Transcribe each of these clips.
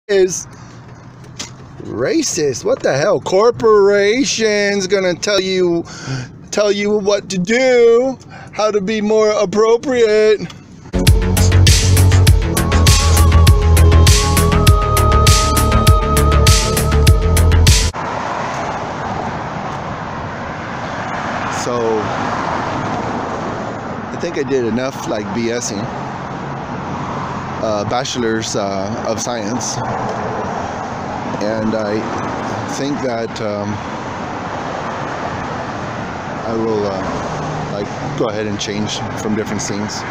is racist. What the hell? Corporations gonna tell you what to do, how to be more appropriate. So I think I did enough like BSing. Bachelor's of Science, and I think that I will like go ahead and change from different scenes.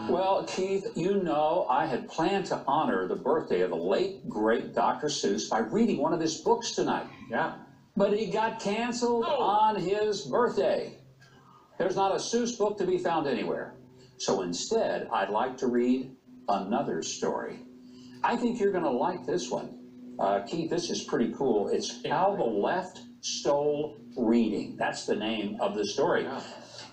Well, Keith, you know I had planned to honor the birthday of the late, great Dr. Seuss by reading one of his books tonight. Yeah. But he got canceled on his birthday. There's not a Seuss book to be found anywhere. So instead, I'd like to read another story. I think you're going to like this one. Keith, this is pretty cool. It's How the Left Stole Reading. That's the name of the story. Yeah.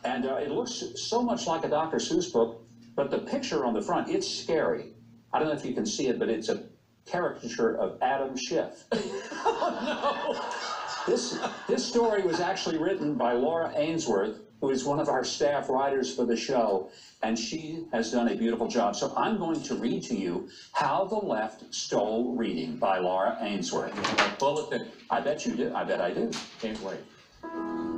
And it looks so much like a Dr. Seuss book, but the picture on the front, it's scary. I don't know if you can see it, but it's a caricature of Adam Schiff. Oh, no. This story was actually written by Laura Ainsworth, who is one of our staff writers for the show, and she has done a beautiful job. So I'm going to read to you How the Left Stole Reading by Laura Ainsworth. Bulletin. I bet you do. I bet I do. Can't wait.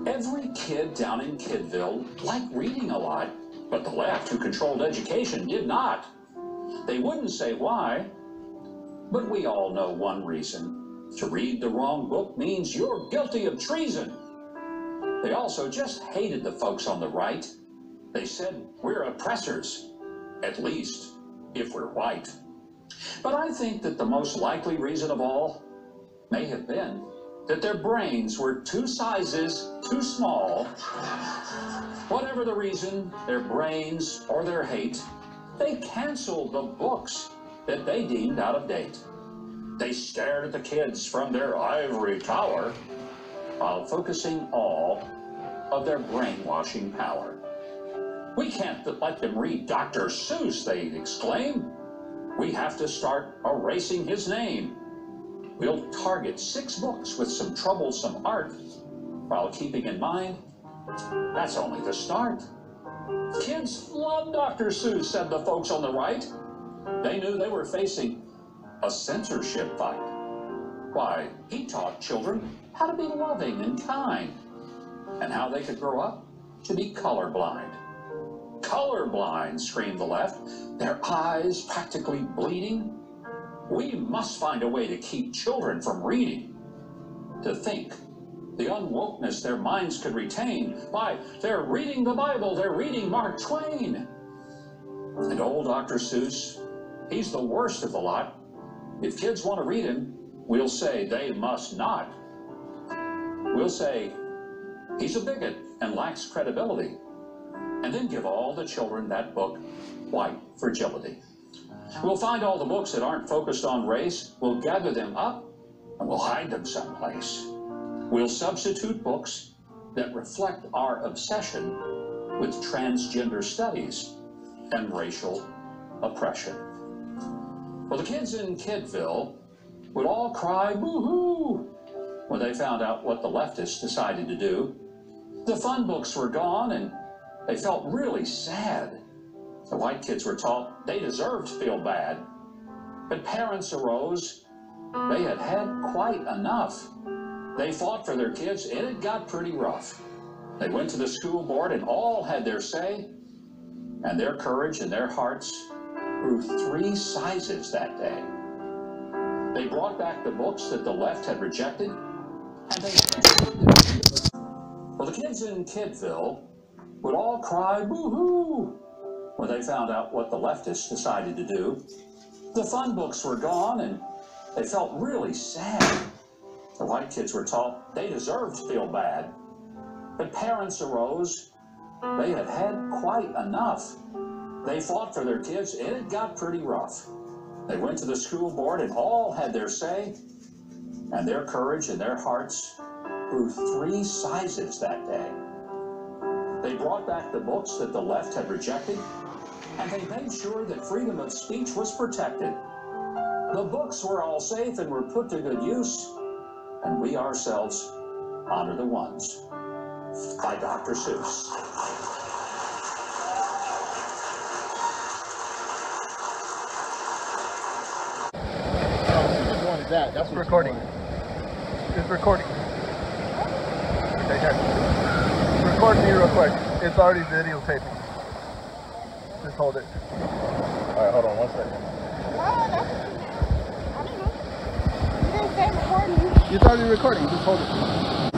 Every kid down in Kidville liked reading a lot, but the left, who controlled education, did not. They wouldn't say why, but we all know one reason. To read the wrong book means you're guilty of treason. They also just hated the folks on the right. They said we're oppressors, at least if we're white. But I think that the most likely reason of all may have been that their brains were 2 sizes too small. Whatever the reason, their brains or their hate, they canceled the books that they deemed out of date. They stared at the kids from their ivory tower while focusing all of their brainwashing power. We can't let them read Dr. Seuss, they exclaim. We have to start erasing his name. We'll target 6 books with some troublesome art while keeping in mind that's only the start. Kids love Dr. Seuss, said the folks on the right. They knew they were facing a censorship fight. Why, he taught children how to be loving and kind, and how they could grow up to be colorblind. Colorblind, screamed the left, their eyes practically bleeding. We must find a way to keep children from reading, to think, the unwokeness their minds could retain. Why, they're reading the Bible, they're reading Mark Twain. And old Dr. Seuss, he's the worst of the lot. If kids want to read him, we'll say they must not. We'll say he's a bigot and lacks credibility, and then give all the children that book, White Fragility. We'll find all the books that aren't focused on race, we'll gather them up, and we'll hide them someplace. We'll substitute books that reflect our obsession with transgender studies and racial oppression. Well, the kids in Kidville would all cry boo-hoo when they found out what the leftists decided to do. The fun books were gone, and they felt really sad. The white kids were taught they deserved to feel bad. But parents arose. They had had quite enough. They fought for their kids, and it got pretty rough. They went to the school board, and all had their say, and their courage and their hearts grew 3 sizes that day. They brought back the books that the left had rejected, and they well, the kids in Kidville would all cry boo-hoo when they found out what the leftists decided to do. The fun books were gone, and they felt really sad. The white kids were taught they deserved to feel bad. But parents arose. They had had quite enough. They fought for their kids, and it got pretty rough. They went to the school board, and all had their say, and their courage and their hearts grew 3 sizes that day. They brought back the books that the left had rejected, and they made sure that freedom of speech was protected. The books were all safe and were put to good use, and we ourselves honor the ones. By Dr. Seuss. That's recording. It's recording. Okay, here. Record me real quick. It's already videotaping. Just hold it. Alright, hold on 1 second. I don't know. You didn't say recording. It's already recording. Just hold it.